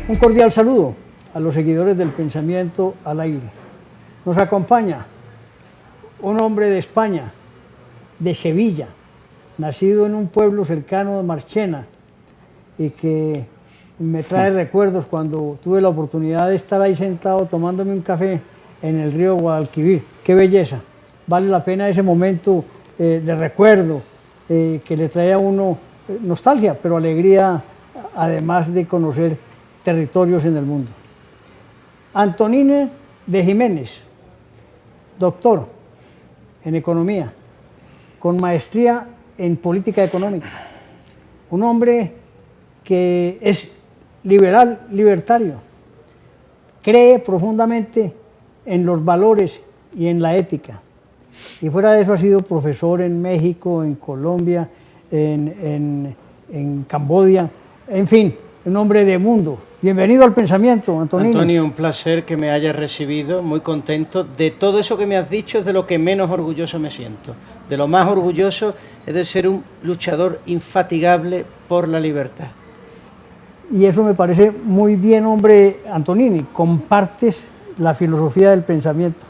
Un cordial saludo a los seguidores del Pensamiento al Aire. Nos acompaña un hombre de España, de Sevilla, nacido en un pueblo cercano de Marchena y que me trae recuerdos cuando tuve la oportunidad de estar ahí sentado tomándome un café en el río Guadalquivir. ¡Qué belleza! Vale la pena ese momento de recuerdo que le trae a uno nostalgia, pero alegría, además de conocer territorios en el mundo. Antonine de Jiménez, doctor en economía, con maestría en política económica. Un hombre que es liberal, libertario, cree profundamente en los valores y en la ética. Y fuera de eso ha sido profesor en México, en Colombia, en Camboya, en fin, un hombre de mundo. Bienvenido al Pensamiento, Antonio. Antonio, un placer que me hayas recibido, muy contento. De todo eso que me has dicho es de lo que menos orgulloso me siento. De lo más orgulloso es de ser un luchador infatigable por la libertad. Y eso me parece muy bien, hombre, Antonini. Compartes la filosofía del pensamiento.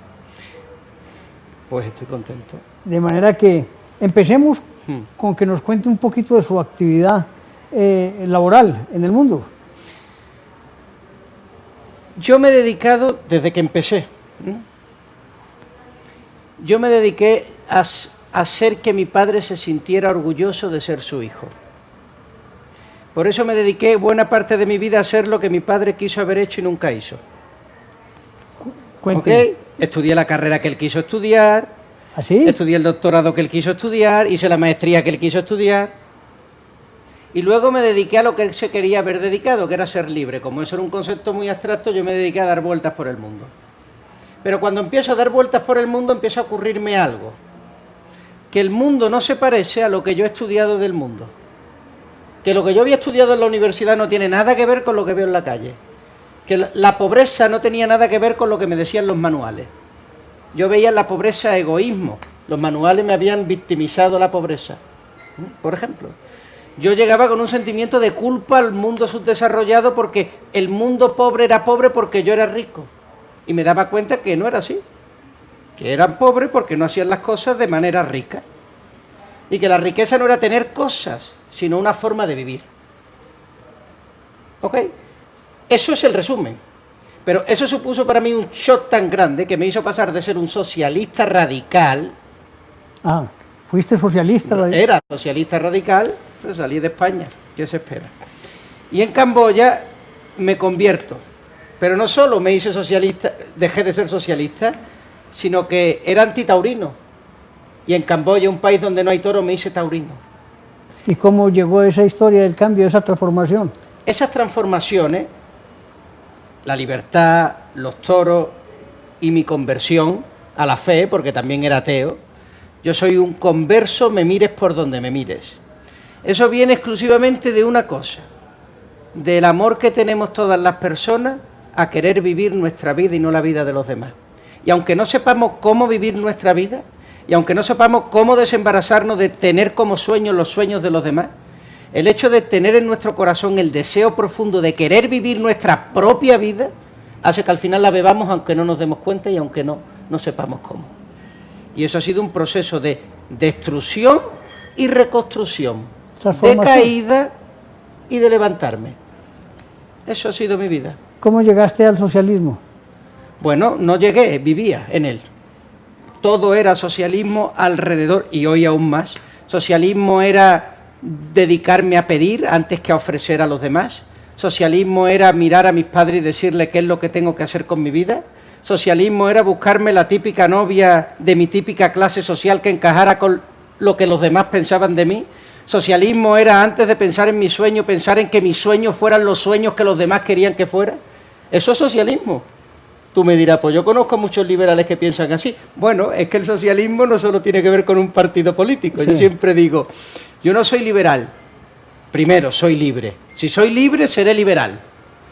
Pues estoy contento. De manera que empecemos con que nos cuente un poquito de su actividad laboral en el mundo. Yo me he dedicado, desde que empecé, yo me dediqué a hacer que mi padre se sintiera orgulloso de ser su hijo. Por eso me dediqué buena parte de mi vida a hacer lo que mi padre quiso haber hecho y nunca hizo. ¿Okay? Estudié la carrera que él quiso estudiar, ¿así? Estudié el doctorado que él quiso estudiar, hice la maestría que él quiso estudiar. Y luego me dediqué a lo que él se quería haber dedicado, que era ser libre. Como eso era un concepto muy abstracto, yo me dediqué a dar vueltas por el mundo. Pero cuando empiezo a dar vueltas por el mundo, empieza a ocurrirme algo. Que el mundo no se parece a lo que yo he estudiado del mundo. Que lo que yo había estudiado en la universidad no tiene nada que ver con lo que veo en la calle. Que la pobreza no tenía nada que ver con lo que me decían los manuales. Yo veía en la pobreza egoísmo. Los manuales me habían victimizado la pobreza, por ejemplo. Yo llegaba con un sentimiento de culpa al mundo subdesarrollado porque el mundo pobre era pobre porque yo era rico. Y me daba cuenta que no era así. Que eran pobres porque no hacían las cosas de manera rica. Y que la riqueza no era tener cosas, sino una forma de vivir. ¿Ok? Eso es el resumen. Pero eso supuso para mí un shock tan grande que me hizo pasar de ser un socialista radical. Ah, fuiste socialista radical. Era socialista radical. Salí de España, ¿qué se espera? Y en Camboya me convierto, pero no solo me hice socialista, dejé de ser socialista, sino que era antitaurino. Y en Camboya, un país donde no hay toro, me hice taurino. ¿Y cómo llegó esa historia del cambio, esa transformación? Esas transformaciones, la libertad, los toros y mi conversión a la fe, porque también era ateo, yo soy un converso, me mires por donde me mires. Eso viene exclusivamente de una cosa, del amor que tenemos todas las personas a querer vivir nuestra vida y no la vida de los demás. Y aunque no sepamos cómo vivir nuestra vida, y aunque no sepamos cómo desembarazarnos de tener como sueños los sueños de los demás, el hecho de tener en nuestro corazón el deseo profundo de querer vivir nuestra propia vida, hace que al final la bebamos aunque no nos demos cuenta y aunque no sepamos cómo. Y eso ha sido un proceso de destrucción y reconstrucción, de caída y de levantarme. Eso ha sido mi vida. ¿Cómo llegaste al socialismo? Bueno, no llegué, vivía en él. Todo era socialismo alrededor, y hoy aún más. Socialismo era dedicarme a pedir antes que a ofrecer a los demás. Socialismo era mirar a mis padres y decirle qué es lo que tengo que hacer con mi vida. Socialismo era buscarme la típica novia de mi típica clase social que encajara con lo que los demás pensaban de mí. Socialismo era, antes de pensar en mi sueño, pensar en que mis sueños fueran los sueños que los demás querían que fueran. Eso es socialismo. Tú me dirás, pues yo conozco a muchos liberales que piensan así. Bueno, es que el socialismo no solo tiene que ver con un partido político. Sí. Yo siempre digo, yo no soy liberal. Primero, soy libre. Si soy libre, seré liberal.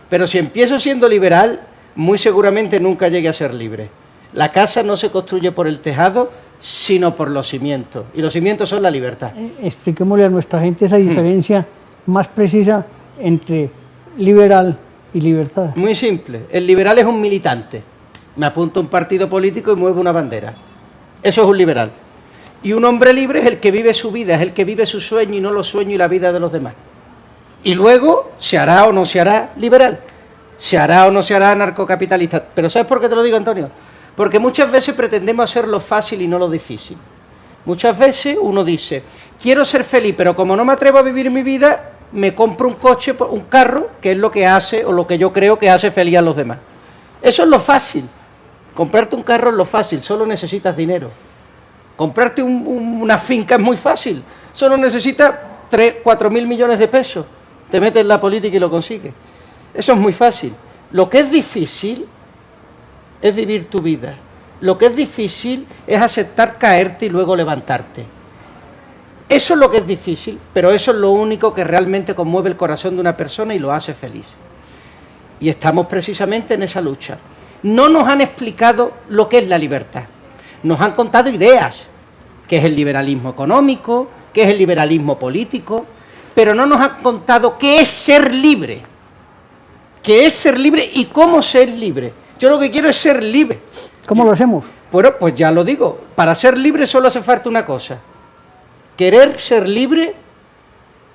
Pero si empiezo siendo liberal, muy seguramente nunca llegue a ser libre. La casa no se construye por el tejado, sino por los cimientos. Y los cimientos son la libertad. Expliquémosle a nuestra gente esa diferencia más precisa entre liberal y libertad. Muy simple. El liberal es un militante. Me apunta a un partido político y mueve una bandera. Eso es un liberal. Y un hombre libre es el que vive su vida, es el que vive su sueño y no los sueños y la vida de los demás. Y luego se hará o no se hará liberal. Se hará o no se hará anarcocapitalista. Pero ¿sabes por qué te lo digo, Antonio? Porque muchas veces pretendemos hacer lo fácil y no lo difícil. Muchas veces uno dice, quiero ser feliz, pero como no me atrevo a vivir mi vida, me compro un coche, un carro, que es lo que hace o lo que yo creo que hace feliz a los demás. Eso es lo fácil. Comprarte un carro es lo fácil, solo necesitas dinero. Comprarte una finca es muy fácil, solo necesitas 3, 4 mil millones de pesos. Te metes en la política y lo consigues. Eso es muy fácil. Lo que es difícil es vivir tu vida. Lo que es difícil es aceptar caerte y luego levantarte. Eso es lo que es difícil, pero eso es lo único que realmente conmueve el corazón de una persona y lo hace feliz. Y estamos precisamente en esa lucha. No nos han explicado lo que es la libertad. Nos han contado ideas, que es el liberalismo económico, que es el liberalismo político, pero no nos han contado qué es ser libre. ¿Qué es ser libre y cómo ser libre? Yo lo que quiero es ser libre. ¿Cómo lo hacemos? Bueno, pues ya lo digo. Para ser libre solo hace falta una cosa. Querer ser libre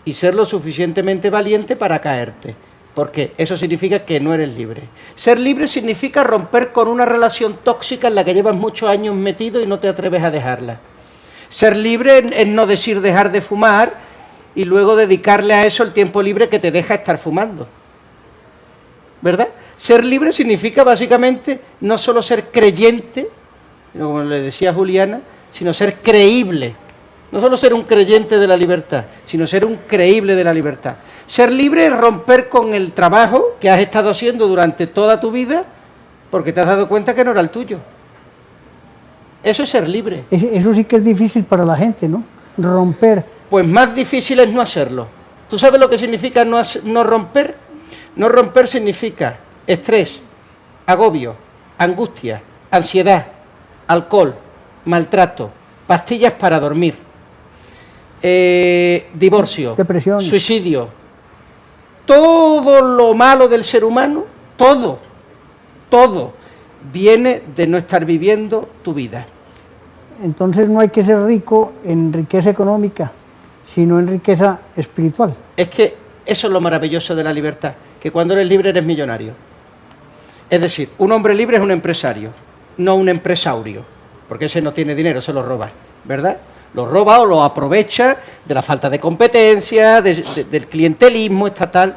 y ser lo suficientemente valiente para caerte. Porque eso significa que no eres libre. Ser libre significa romper con una relación tóxica en la que llevas muchos años metido y no te atreves a dejarla. Ser libre es no decir dejar de fumar y luego dedicarle a eso el tiempo libre que te deja estar fumando. ¿Verdad? Ser libre significa básicamente no solo ser creyente, como le decía Juliana, sino ser creíble. No solo ser un creyente de la libertad, sino ser un creíble de la libertad. Ser libre es romper con el trabajo que has estado haciendo durante toda tu vida porque te has dado cuenta que no era el tuyo. Eso es ser libre. Eso sí que es difícil para la gente, ¿no? Romper. Pues más difícil es no hacerlo. ¿Tú sabes lo que significa no romper? No romper significa estrés, agobio, angustia, ansiedad, alcohol, maltrato, pastillas para dormir, divorcio, depresión, suicidio. Todo lo malo del ser humano, todo viene de no estar viviendo tu vida. Entonces no hay que ser rico en riqueza económica, sino en riqueza espiritual. Es que eso es lo maravilloso de la libertad, que cuando eres libre eres millonario. Es decir, un hombre libre es un empresario, no un empresaurio, porque ese no tiene dinero, se lo roba, ¿verdad? Lo roba o lo aprovecha de la falta de competencia, del clientelismo estatal.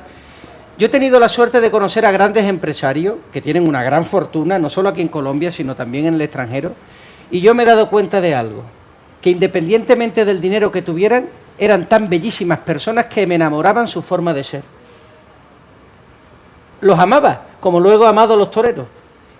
Yo he tenido la suerte de conocer a grandes empresarios que tienen una gran fortuna, no solo aquí en Colombia, sino también en el extranjero, y yo me he dado cuenta de algo, que independientemente del dinero que tuvieran, eran tan bellísimas personas que me enamoraban su forma de ser. Los amaba, como luego he amado a los toreros.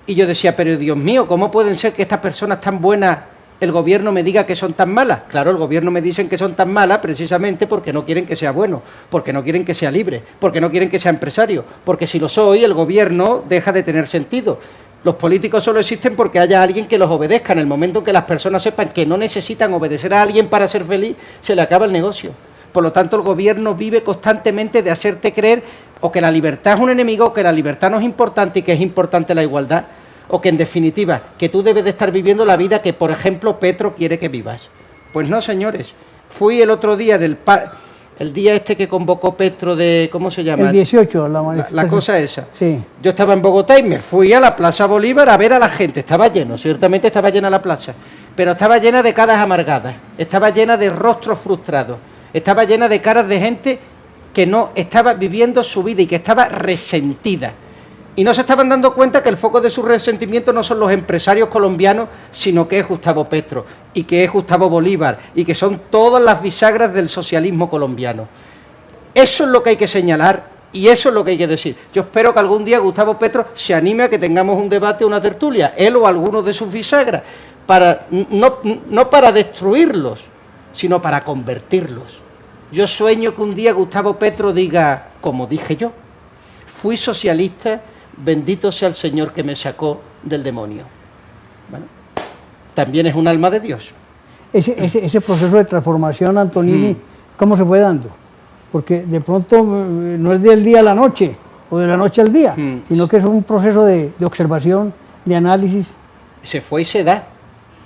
Y yo decía, pero Dios mío, ¿cómo pueden ser que estas personas tan buenas, el gobierno me diga que son tan malas? Claro, el gobierno me dicen que son tan malas precisamente porque no quieren que sea bueno, porque no quieren que sea libre, porque no quieren que sea empresario, porque si lo soy, el gobierno deja de tener sentido. Los políticos solo existen porque haya alguien que los obedezca. En el momento en que las personas sepan que no necesitan obedecer a alguien para ser feliz, se le acaba el negocio. Por lo tanto, el gobierno vive constantemente de hacerte creer o que la libertad es un enemigo, o que la libertad no es importante y que es importante la igualdad, o que en definitiva, que tú debes de estar viviendo la vida que, por ejemplo, Petro quiere que vivas. Pues no, señores. Fui el otro día el día este que convocó Petro de, ¿cómo se llama? El 18, la manifestación. La cosa esa. Sí. Yo estaba en Bogotá y me fui a la Plaza Bolívar a ver a la gente. Estaba lleno, ciertamente estaba llena la plaza, pero estaba llena de caras amargadas, estaba llena de rostros frustrados, estaba llena de caras de gente que no estaba viviendo su vida y que estaba resentida. Y no se estaban dando cuenta que el foco de su resentimiento no son los empresarios colombianos, sino que es Gustavo Petro, y que es Gustavo Bolívar, y que son todas las bisagras del socialismo colombiano. Eso es lo que hay que señalar, y eso es lo que hay que decir. Yo espero que algún día Gustavo Petro se anime a que tengamos un debate, una tertulia, él o alguno de sus bisagras, no para destruirlos, sino para convertirlos. Yo sueño que un día Gustavo Petro diga, como dije yo, fui socialista, bendito sea el Señor que me sacó del demonio. ¿Vale? También es un alma de Dios. Ese proceso de transformación, Antonini, ¿cómo se fue dando? Porque de pronto no es del día a la noche, o de la noche al día, Mm. sino que es un proceso de observación, de análisis. Se fue y se da.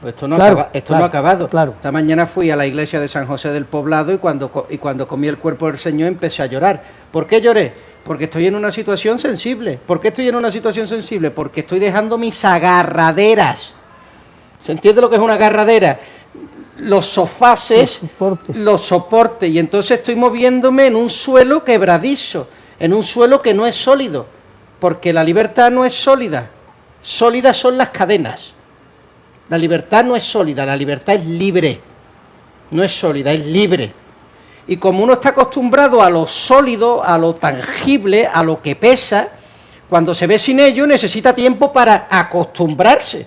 Pues esto no, Claro, esto claro, no ha acabado. claro. Esta mañana fui a la iglesia de San José del Poblado y cuando comí el cuerpo del Señor empecé a llorar. ¿Por qué lloré? Porque estoy en una situación sensible. ¿Por qué estoy en una situación sensible? Porque estoy dejando mis agarraderas. ¿Se entiende lo que es una agarradera? Los sofaces, los soportes. Y entonces estoy moviéndome en un suelo quebradizo, en un suelo que no es sólido. Porque la libertad no es sólida. Sólidas son las cadenas. La libertad no es sólida, la libertad es libre. No es sólida, es libre. Y como uno está acostumbrado a lo sólido, a lo tangible, a lo que pesa, cuando se ve sin ello necesita tiempo para acostumbrarse.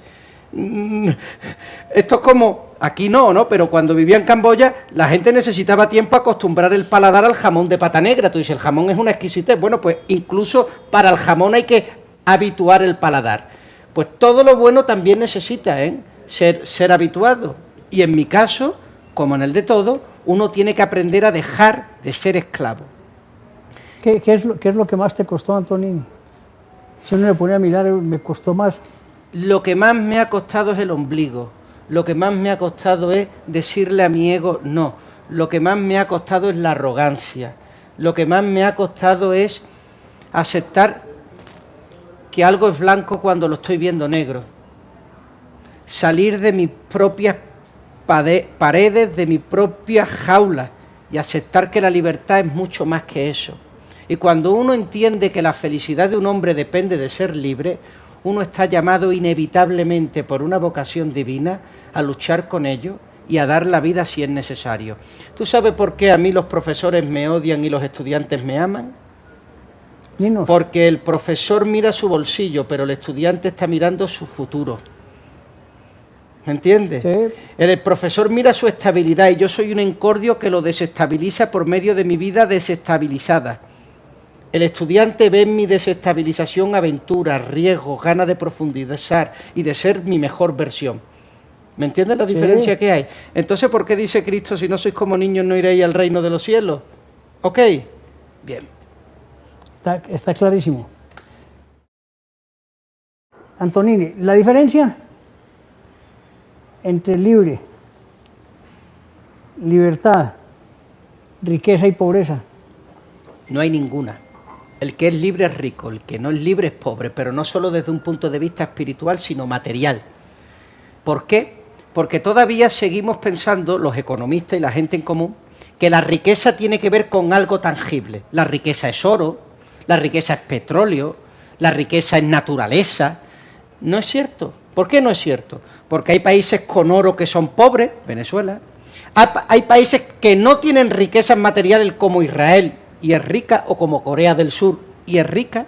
Esto es como, aquí no, pero cuando vivía en Camboya la gente necesitaba tiempo a acostumbrar el paladar al jamón de pata negra. Tú dices, el jamón es una exquisitez. Bueno, pues incluso para el jamón hay que habituar el paladar. Pues todo lo bueno también necesita ser habituado. Y en mi caso, como en el de todo, uno tiene que aprender a dejar de ser esclavo. ¿Qué es lo que más te costó, Antonini? Si uno me pone a mirar, me costó más. Lo que más me ha costado es el ombligo. Lo que más me ha costado es decirle a mi ego no. Lo que más me ha costado es la arrogancia. Lo que más me ha costado es aceptar que algo es blanco cuando lo estoy viendo negro. Salir de mis propias paredes, de mi propia jaula y aceptar que la libertad es mucho más que eso. Y cuando uno entiende que la felicidad de un hombre depende de ser libre, uno está llamado inevitablemente por una vocación divina a luchar con ello y a dar la vida si es necesario. ¿Tú sabes por qué a mí los profesores me odian y los estudiantes me aman? Dinos. Porque el profesor mira su bolsillo, pero el estudiante está mirando su futuro. ¿Me entiendes? Sí. El profesor mira su estabilidad y yo soy un encordio que lo desestabiliza por medio de mi vida desestabilizada. El estudiante ve en mi desestabilización aventuras, riesgos, ganas de profundizar y de ser mi mejor versión. ¿Me entiendes la diferencia que hay? Entonces, ¿por qué dice Cristo, si no sois como niños no iréis al reino de los cielos? ¿Ok? Bien. Está clarísimo. Antonini, la diferencia entre libre, libertad, riqueza y pobreza. No hay ninguna. El que es libre es rico, el que no es libre es pobre, pero no solo desde un punto de vista espiritual, sino material. ¿Por qué? Porque todavía seguimos pensando, los economistas y la gente en común, que la riqueza tiene que ver con algo tangible. La riqueza es oro, la riqueza es petróleo, la riqueza es naturaleza. No es cierto. ¿Por qué no es cierto? Porque hay países con oro que son pobres, Venezuela. Hay países que no tienen riquezas materiales como Israel y es rica, o como Corea del Sur y es rica.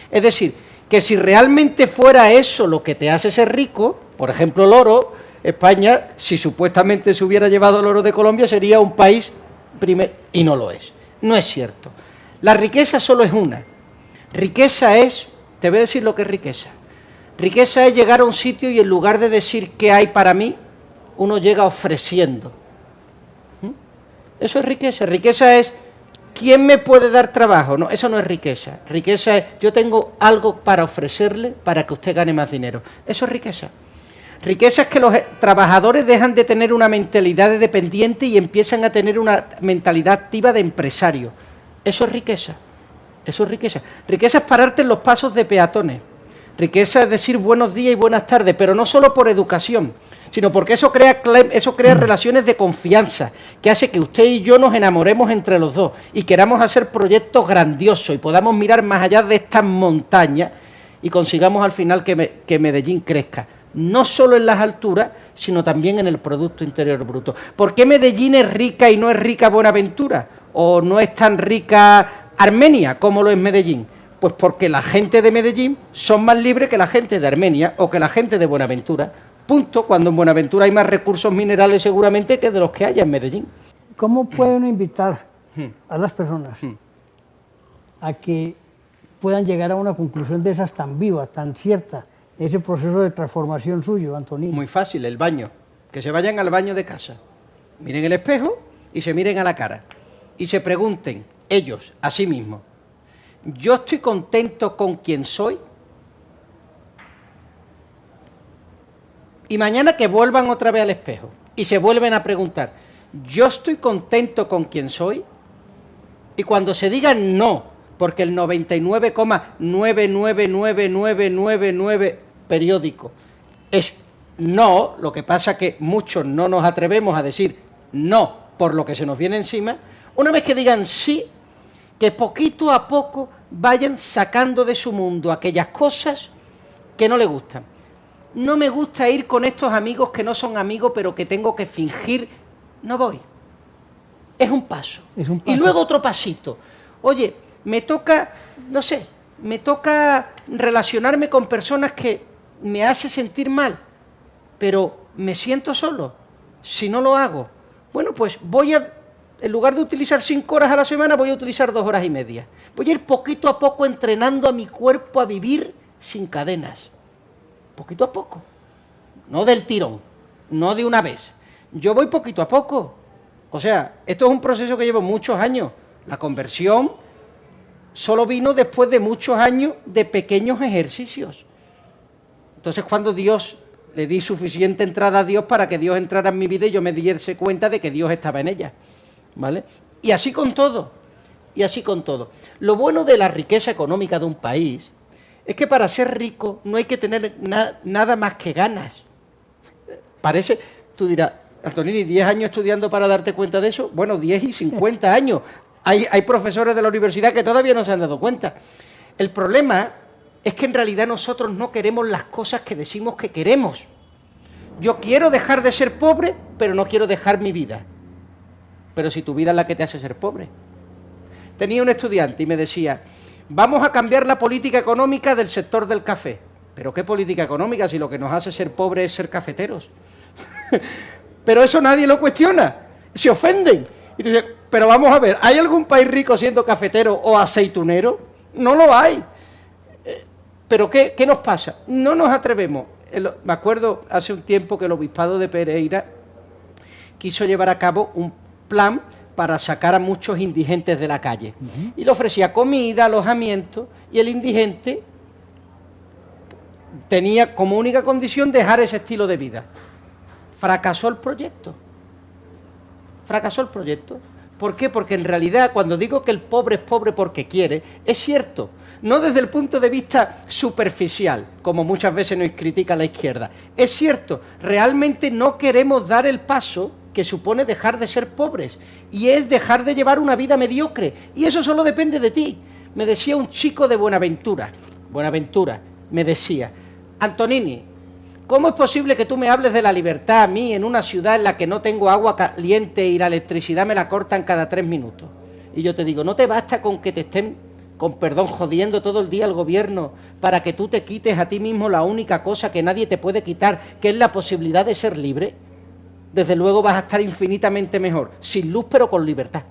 Es decir, que si realmente fuera eso lo que te hace ser rico, por ejemplo el oro, España, si supuestamente se hubiera llevado el oro de Colombia, sería un país primero, y no lo es. No es cierto. La riqueza solo es una. Riqueza es, te voy a decir lo que es riqueza. Riqueza es llegar a un sitio y en lugar de decir qué hay para mí, uno llega ofreciendo. Eso es riqueza. Riqueza es, ¿quién me puede dar trabajo? No, eso no es riqueza. Riqueza es, yo tengo algo para ofrecerle para que usted gane más dinero. Eso es riqueza. Riqueza es que los trabajadores dejan de tener una mentalidad de dependiente y empiezan a tener una mentalidad activa de empresario. Eso es riqueza. Eso es riqueza. Riqueza es pararte en los pasos de peatones. Riqueza es decir buenos días y buenas tardes, pero no solo por educación, sino porque eso crea relaciones de confianza, que hace que usted y yo nos enamoremos entre los dos y queramos hacer proyectos grandiosos y podamos mirar más allá de estas montañas y consigamos al final que Medellín crezca, no solo en las alturas, sino también en el Producto Interior Bruto. ¿Por qué Medellín es rica y no es rica Buenaventura? ¿O no es tan rica Armenia como lo es Medellín? Pues porque la gente de Medellín son más libres que la gente de Armenia o que la gente de Buenaventura. Punto, cuando en Buenaventura hay más recursos minerales seguramente que de los que haya en Medellín. ¿Cómo puede uno invitar a las personas a que puedan llegar a una conclusión de esas tan viva, tan cierta, ese proceso de transformación suyo, Antonini? Muy fácil, el baño. Que se vayan al baño de casa, miren el espejo y se miren a la cara. Y se pregunten ellos, a sí mismos, yo estoy contento con quien soy. Y mañana que vuelvan otra vez al espejo y se vuelven a preguntar, ¿yo estoy contento con quien soy? Y cuando se digan no, porque el 99,99999 periódico es no, lo que pasa que muchos no nos atrevemos a decir no por lo que se nos viene encima, una vez que digan sí, que poquito a poco vayan sacando de su mundo aquellas cosas que no les gustan. No me gusta ir con estos amigos que no son amigos, pero que tengo que fingir. No voy. Es un paso. Y luego otro pasito. Oye, me toca, no sé, me toca relacionarme con personas que me hace sentir mal, pero me siento solo. Si no lo hago, bueno, pues en lugar de utilizar 5 horas a la semana, voy a utilizar 2 horas y media. Voy a ir poquito a poco entrenando a mi cuerpo a vivir sin cadenas. Poquito a poco, no del tirón, no de una vez. Yo voy poquito a poco. O sea, esto es un proceso que llevo muchos años. La conversión solo vino después de muchos años de pequeños ejercicios. Entonces, cuando le di suficiente entrada a Dios para que Dios entrara en mi vida y yo me diese cuenta de que Dios estaba en ella, ¿vale? Y así con todo, y así con todo. Lo bueno de la riqueza económica de un país es que para ser rico no hay que tener nada más que ganas. Parece, tú dirás, Antonini, 10 años estudiando para darte cuenta de eso. Bueno, 10 y 50 años. Hay profesores de la universidad que todavía no se han dado cuenta. El problema es que en realidad nosotros no queremos las cosas que decimos que queremos. Yo quiero dejar de ser pobre, pero no quiero dejar mi vida. Pero si tu vida es la que te hace ser pobre. Tenía un estudiante y me decía, vamos a cambiar la política económica del sector del café. ¿Pero qué política económica si lo que nos hace ser pobres es ser cafeteros? Pero eso nadie lo cuestiona. Se ofenden. Y tú dices, pero vamos a ver, ¿hay algún país rico siendo cafetero o aceitunero? No lo hay. ¿Pero qué nos pasa? No nos atrevemos. Me acuerdo hace un tiempo que el obispado de Pereira quiso llevar a cabo un plan para sacar a muchos indigentes de la calle. Y le ofrecía comida, alojamiento, y el indigente tenía como única condición dejar ese estilo de vida. Fracasó el proyecto. Fracasó el proyecto. ¿Por qué? Porque en realidad cuando digo que el pobre es pobre porque quiere, es cierto. No desde el punto de vista superficial, como muchas veces nos critica la izquierda. Es cierto, realmente no queremos dar el paso que supone dejar de ser pobres, y es dejar de llevar una vida mediocre, y eso solo depende de ti. Me decía un chico de Buenaventura, me decía, Antonini, ¿cómo es posible que tú me hables de la libertad a mí en una ciudad en la que no tengo agua caliente y la electricidad me la cortan cada 3 minutos? Y yo te digo, ¿no te basta con que te estén, con perdón, jodiendo todo el día al gobierno para que tú te quites a ti mismo la única cosa que nadie te puede quitar, que es la posibilidad de ser libre? Desde luego vas a estar infinitamente mejor, sin luz pero con libertad,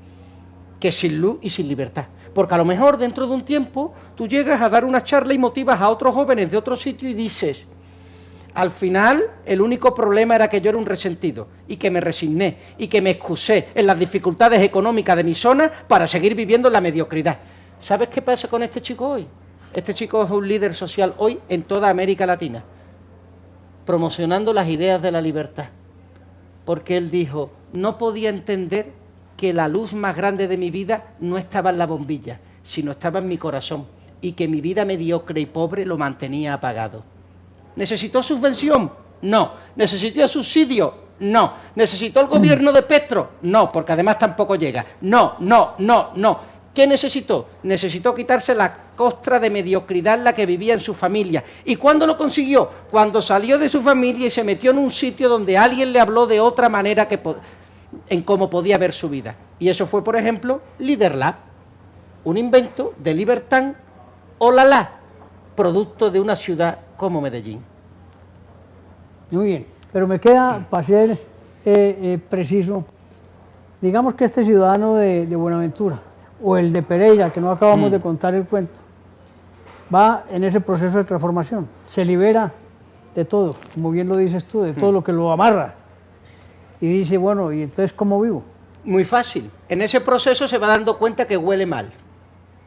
que sin luz y sin libertad. Porque a lo mejor dentro de un tiempo tú llegas a dar una charla y motivas a otros jóvenes de otro sitio y dices, al final el único problema era que yo era un resentido y que me resigné y que me excusé en las dificultades económicas de mi zona para seguir viviendo en la mediocridad. ¿Sabes qué pasa con este chico hoy? Este chico es un líder social hoy en toda América Latina, promocionando las ideas de la libertad. Porque él dijo, no podía entender que la luz más grande de mi vida no estaba en la bombilla, sino estaba en mi corazón, y que mi vida mediocre y pobre lo mantenía apagado. ¿Necesitó subvención? No. ¿Necesitó subsidio? No. ¿Necesitó el gobierno de Petro? No, porque además tampoco llega. No. ¿Qué necesitó? Necesitó quitarse la costra de mediocridad en la que vivía en su familia. ¿Y cuándo lo consiguió? Cuando salió de su familia y se metió en un sitio donde alguien le habló de otra manera en cómo podía ver su vida. Y eso fue, por ejemplo, LeaderLab, un invento de Libertán Olalá, producto de una ciudad como Medellín. Muy bien, pero me queda, para ser preciso, digamos que este ciudadano de Buenaventura, o el de Pereira, que no acabamos de contar el cuento, va en ese proceso de transformación, se libera de todo, como bien lo dices tú, de todo lo que lo amarra, y dice, bueno, ¿y entonces cómo vivo? Muy fácil, en ese proceso se va dando cuenta que huele mal.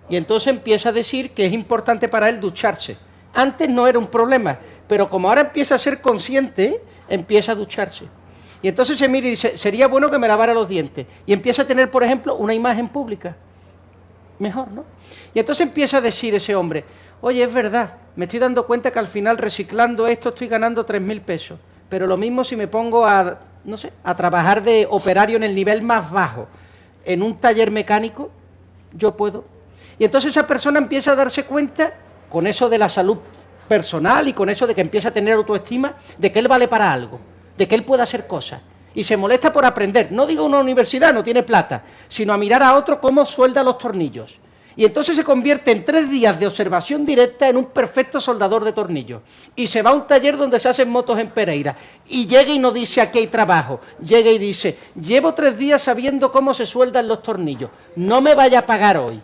Y entonces empieza a decir que es importante para él ducharse. Antes no era un problema, pero como ahora empieza a ser consciente, empieza a ducharse. Y entonces se mira y dice, sería bueno que me lavara los dientes. Y empieza a tener, por ejemplo, una imagen pública. Mejor, ¿no? Y entonces empieza a decir ese hombre, oye, es verdad, me estoy dando cuenta que al final reciclando esto estoy ganando 3.000 pesos. Pero lo mismo si me pongo a, no sé, a trabajar de operario en el nivel más bajo, en un taller mecánico, yo puedo. Y entonces esa persona empieza a darse cuenta, con eso de la salud personal y con eso de que empieza a tener autoestima, de que él vale para algo, de que él puede hacer cosas. Y se molesta por aprender. No digo una universidad, no tiene plata, sino a mirar a otro cómo suelda los tornillos. Y entonces se convierte en 3 días de observación directa en un perfecto soldador de tornillos. Y se va a un taller donde se hacen motos en Pereira. Y llega y no dice aquí hay trabajo. Llega y dice, llevo 3 días sabiendo cómo se sueldan los tornillos. No me vaya a pagar hoy.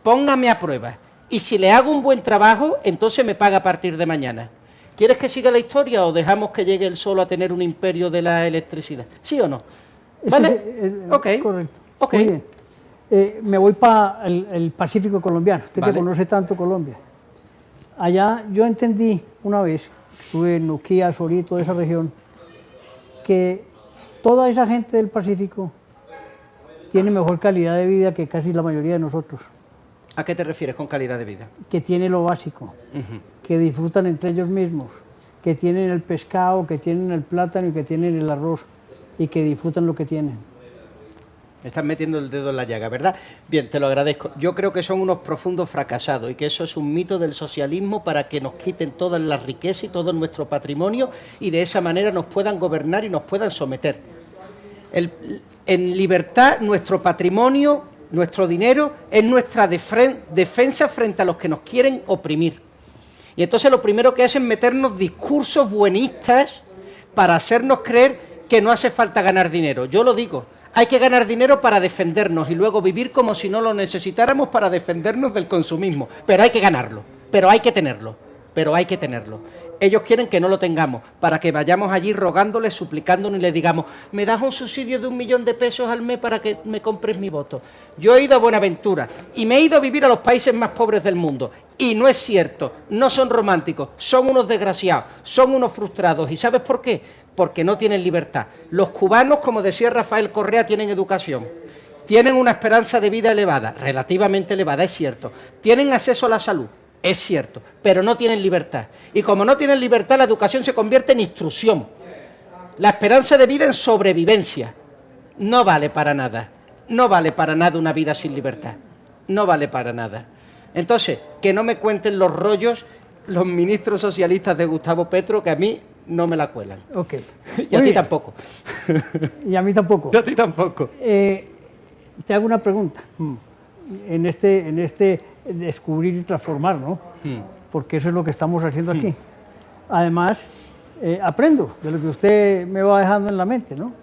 Póngame a prueba. Y si le hago un buen trabajo, entonces me paga a partir de mañana. ¿Quieres que siga la historia o dejamos que llegue él solo a tener un imperio de la electricidad? ¿Sí o no? ¿Vale? Ok. Correcto. Okay. Muy bien. Me voy para el Pacífico colombiano, usted Vale. que conoce tanto Colombia. Allá yo entendí una vez, estuve en Nuquía, Sorí, toda esa región, que toda esa gente del Pacífico tiene mejor calidad de vida que casi la mayoría de nosotros. ¿A qué te refieres con calidad de vida? Que tiene lo básico, que disfrutan entre ellos mismos, que tienen el pescado, que tienen el plátano y que tienen el arroz y que disfrutan lo que tienen. Me estás metiendo el dedo en la llaga, ¿verdad? Bien, te lo agradezco. Yo creo que son unos profundos fracasados y que eso es un mito del socialismo para que nos quiten toda la riqueza y todo nuestro patrimonio y de esa manera nos puedan gobernar y nos puedan someter. En libertad, nuestro patrimonio, nuestro dinero, es nuestra defensa frente a los que nos quieren oprimir. Y entonces lo primero que hacen es meternos discursos buenistas para hacernos creer que no hace falta ganar dinero. Yo lo digo, hay que ganar dinero para defendernos y luego vivir como si no lo necesitáramos para defendernos del consumismo. Pero hay que ganarlo, pero hay que tenerlo, pero hay que tenerlo. Ellos quieren que no lo tengamos, para que vayamos allí rogándoles, suplicándonos y les digamos, ¿me das un subsidio de 1 millón de pesos al mes para que me compres mi voto? Yo he ido a Buenaventura y me he ido a vivir a los países más pobres del mundo. Y no es cierto, no son románticos, son unos desgraciados, son unos frustrados. ¿Y sabes por qué? Porque no tienen libertad. Los cubanos, como decía Rafael Correa, tienen educación. Tienen una esperanza de vida elevada, relativamente elevada, es cierto. Tienen acceso a la salud. Es cierto, pero no tienen libertad. Y como no tienen libertad, la educación se convierte en instrucción. La esperanza de vida en sobrevivencia. No vale para nada. No vale para nada una vida sin libertad. No vale para nada. Entonces, que no me cuenten los rollos los ministros socialistas de Gustavo Petro, que a mí no me la cuelan. Ok. Y a ti tampoco. Y a mí tampoco. Y a ti tampoco. Te hago una pregunta. En este descubrir y transformar, ¿no? Porque eso es lo que estamos haciendo aquí. Además, aprendo de lo que usted me va dejando en la mente, ¿no?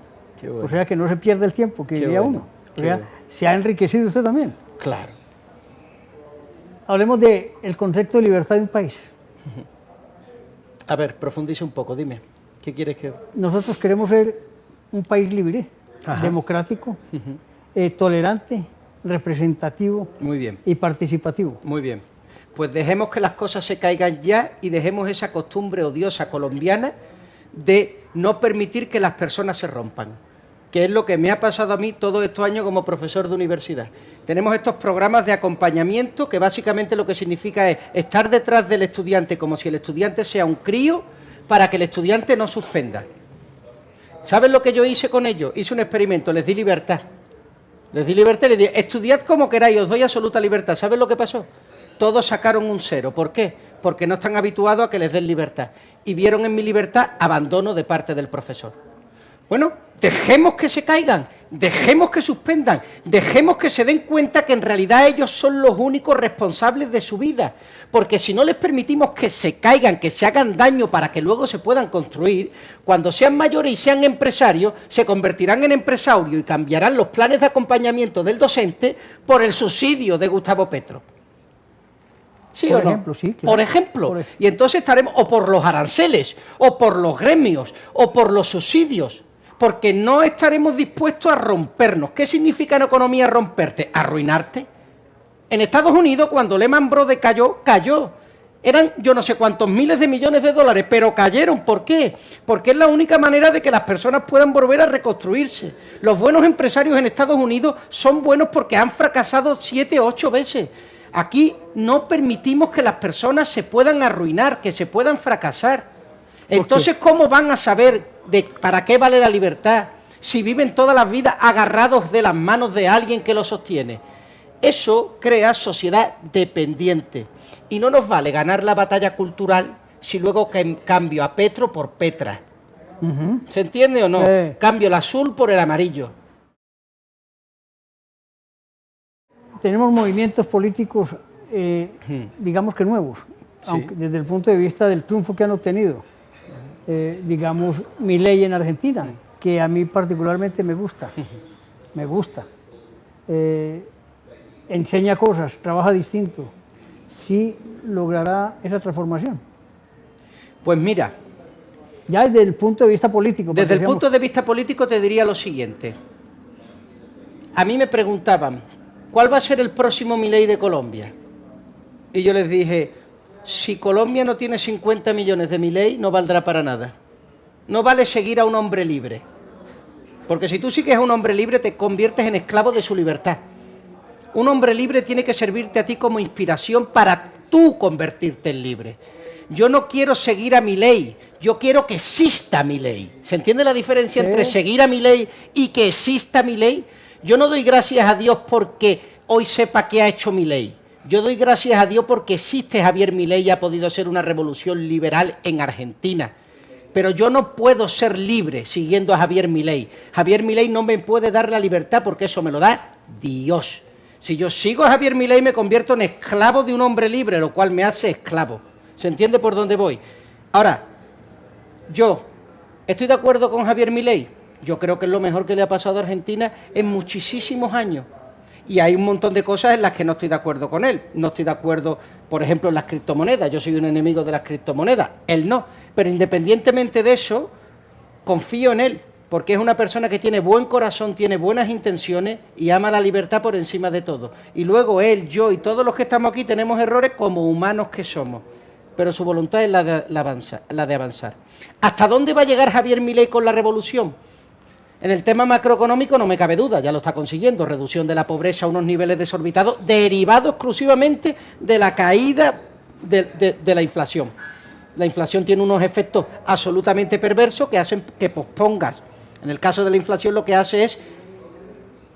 Qué bueno. O sea, que no se pierde el tiempo que diría bueno, uno. O sea, se ha enriquecido usted también. Claro. Hablemos del concepto de libertad de un país. A ver, profundice un poco, dime. ¿Qué quieres que...? Nosotros queremos ser un país libre, Ajá. democrático, tolerante, representativo Muy bien. y participativo. Muy bien. Pues dejemos que las cosas se caigan ya y dejemos esa costumbre odiosa colombiana de no permitir que las personas se rompan, que es lo que me ha pasado a mí todos estos años como profesor de universidad. Tenemos estos programas de acompañamiento que básicamente lo que significa es estar detrás del estudiante como si el estudiante sea un crío para que el estudiante no suspenda. ¿Saben lo que yo hice con ellos? Hice un experimento, les di libertad. Les di libertad y les dije, estudiad como queráis, os doy absoluta libertad. ¿Saben lo que pasó? Todos sacaron un 0. ¿Por qué? Porque no están habituados a que les den libertad. Y vieron en mi libertad abandono de parte del profesor. Bueno, dejemos que se caigan, dejemos que suspendan, dejemos que se den cuenta que en realidad ellos son los únicos responsables de su vida. Porque si no les permitimos que se caigan, que se hagan daño para que luego se puedan construir, cuando sean mayores y sean empresarios, se convertirán en empresarios y cambiarán los planes de acompañamiento del docente por el subsidio de Gustavo Petro. ¿Sí Por o no? ejemplo, sí, claro. Por ejemplo. Y entonces estaremos o por los aranceles, o por los gremios, o por los subsidios, porque no estaremos dispuestos a rompernos. ¿Qué significa en economía romperte? Arruinarte. En Estados Unidos, cuando Lehman Brothers cayó. Eran yo no sé cuántos miles de millones de dólares, pero cayeron. ¿Por qué? Porque es la única manera de que las personas puedan volver a reconstruirse. Los buenos empresarios en Estados Unidos son buenos porque han fracasado 7 o 8 veces. Aquí no permitimos que las personas se puedan arruinar, que se puedan fracasar. Entonces, ¿cómo van a saber para qué vale la libertad si viven todas las vidas agarrados de las manos de alguien que los sostiene? Eso crea sociedad dependiente. Y no nos vale ganar la batalla cultural si luego cambio a Petro por Petra. ¿Se entiende o no? Cambio el azul por el amarillo. Tenemos movimientos políticos, digamos que nuevos, sí, aunque desde el punto de vista del triunfo que han obtenido. Digamos, Milei en Argentina, que a mí particularmente me gusta. Me gusta. Enseña cosas, trabaja distinto. Sí logrará esa transformación. Pues mira, ya desde el punto de vista político. Desde el punto de vista político te diría lo siguiente. A mí me preguntaban, ¿cuál va a ser el próximo Milei de Colombia? Y yo les dije, si Colombia no tiene 50 millones de Milei, no valdrá para nada. No vale seguir a un hombre libre. Porque si tú sigues a un hombre libre, te conviertes en esclavo de su libertad. Un hombre libre tiene que servirte a ti como inspiración para tú convertirte en libre. Yo no quiero seguir a Milei, yo quiero que exista Milei. ¿Se entiende la diferencia entre seguir a Milei y que exista Milei? Yo no doy gracias a Dios porque hoy sepa qué ha hecho Milei. Yo doy gracias a Dios porque existe Javier Milei y ha podido hacer una revolución liberal en Argentina. Pero yo no puedo ser libre siguiendo a Javier Milei. Javier Milei no me puede dar la libertad porque eso me lo da Dios. Si yo sigo a Javier Milei me convierto en esclavo de un hombre libre, lo cual me hace esclavo. ¿Se entiende por dónde voy? Ahora, yo estoy de acuerdo con Javier Milei. Yo creo que es lo mejor que le ha pasado a Argentina en muchísimos años. Y hay un montón de cosas en las que no estoy de acuerdo con él. No estoy de acuerdo, por ejemplo, en las criptomonedas. Yo soy un enemigo de las criptomonedas. Él no. Pero independientemente de eso, confío en él. Porque es una persona que tiene buen corazón, tiene buenas intenciones y ama la libertad por encima de todo. Y luego él, yo y todos los que estamos aquí tenemos errores como humanos que somos. Pero su voluntad es la de avanzar. ¿Hasta dónde va a llegar Javier Milei con la revolución? En el tema macroeconómico no me cabe duda, ya lo está consiguiendo. Reducción de la pobreza a unos niveles desorbitados, derivado exclusivamente de la caída de la inflación. La inflación tiene unos efectos absolutamente perversos que hacen que pospongas. En el caso de la inflación lo que hace es,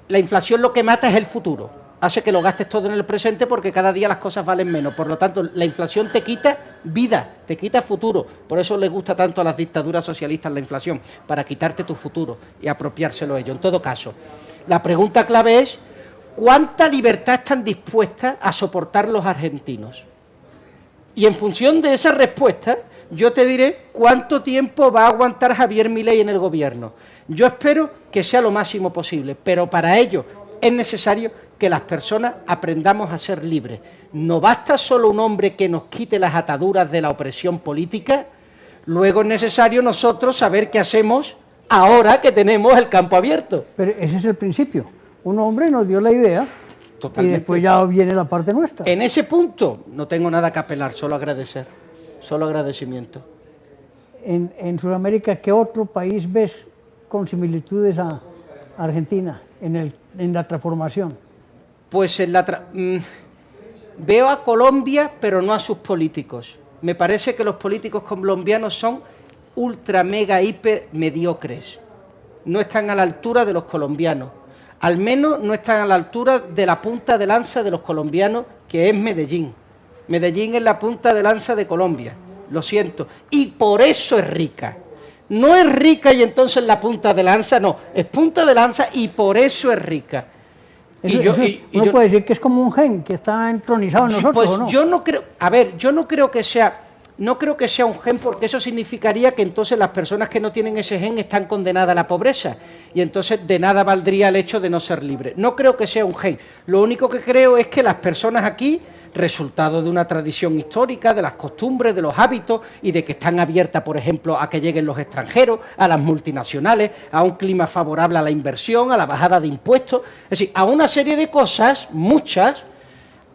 la inflación lo que mata es el futuro, hace que lo gastes todo en el presente porque cada día las cosas valen menos, por lo tanto la inflación te quita vida, te quita futuro, por eso les gusta tanto a las dictaduras socialistas la inflación, para quitarte tu futuro y apropiárselo ellos. En todo caso, la pregunta clave es, ¿cuánta libertad están dispuestas a soportar los argentinos? Y en función de esa respuesta, yo te diré cuánto tiempo va a aguantar Javier Milei en el gobierno. Yo espero que sea lo máximo posible, pero para ello es necesario que las personas aprendamos a ser libres. No basta solo un hombre que nos quite las ataduras de la opresión política, luego es necesario nosotros saber qué hacemos ahora que tenemos el campo abierto. Pero ese es el principio. Un hombre nos dio la idea. Totalmente. Y después ya viene la parte nuestra. En ese punto no tengo nada que apelar, solo agradecer, solo agradecimiento. En Sudamérica, ¿qué otro país ves con similitudes a Argentina en la transformación? Pues veo a Colombia, pero no a sus políticos. Me parece que los políticos colombianos son ultra, mega, hiper mediocres. No están a la altura de los colombianos. Al menos no están a la altura de la punta de lanza de los colombianos, que es Medellín. Medellín es la punta de lanza de Colombia, lo siento. Y por eso es rica. No es rica y entonces la punta de lanza, no. Es punta de lanza y por eso es rica. Uno puede decir que es como un gen que está entronizado en nosotros, pues ¿o no? Yo no creo, yo no creo que sea un gen, porque eso significaría que entonces las personas que no tienen ese gen están condenadas a la pobreza y entonces de nada valdría el hecho de no ser libres. No creo que sea un gen. Lo único que creo es que las personas aquí, resultado de una tradición histórica, de las costumbres, de los hábitos y de que están abiertas, por ejemplo, a que lleguen los extranjeros, a las multinacionales, a un clima favorable a la inversión, a la bajada de impuestos, es decir, a una serie de cosas, muchas,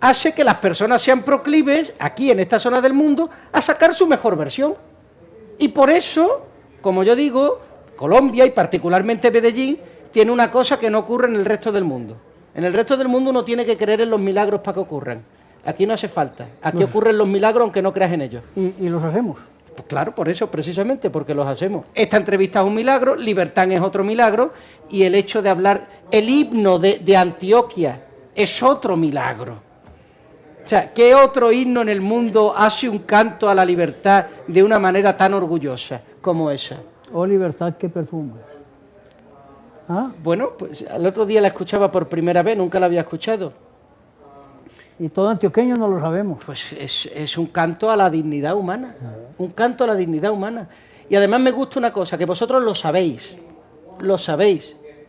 hace que las personas sean proclives, aquí en esta zona del mundo, a sacar su mejor versión. Y por eso, como yo digo, Colombia y particularmente Medellín tiene una cosa que no ocurre en el resto del mundo. En el resto del mundo uno tiene que creer en los milagros para que ocurran. Aquí no hace falta. Aquí ocurren los milagros aunque no creas en ellos. ¿Y los hacemos? Pues claro, por eso, precisamente, porque los hacemos. Esta entrevista es un milagro, Libertad es otro milagro, y el hecho de hablar, el himno de Antioquia es otro milagro. O sea, ¿qué otro himno en el mundo hace un canto a la libertad de una manera tan orgullosa como esa? Oh, libertad, qué perfume. ¿Ah? Bueno, pues el otro día la escuchaba por primera vez, nunca la había escuchado. Y todo antioqueño no lo sabemos. Pues es un canto a la dignidad humana, un canto a la dignidad humana. Y además me gusta una cosa, que vosotros lo sabéis,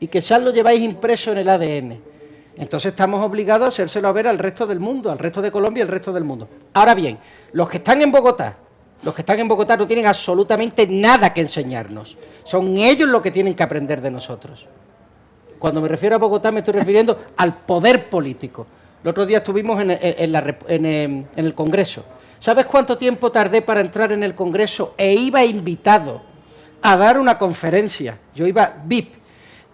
y que ya lo lleváis impreso en el ADN. Entonces estamos obligados a hacérselo a ver al resto del mundo, al resto de Colombia y al resto del mundo. Ahora bien, los que están en Bogotá no tienen absolutamente nada que enseñarnos. Son ellos los que tienen que aprender de nosotros. Cuando me refiero a Bogotá me estoy refiriendo al poder político. El otro día estuvimos en el Congreso. ¿Sabes cuánto tiempo tardé para entrar en el Congreso? E iba invitado a dar una conferencia. Yo iba VIP.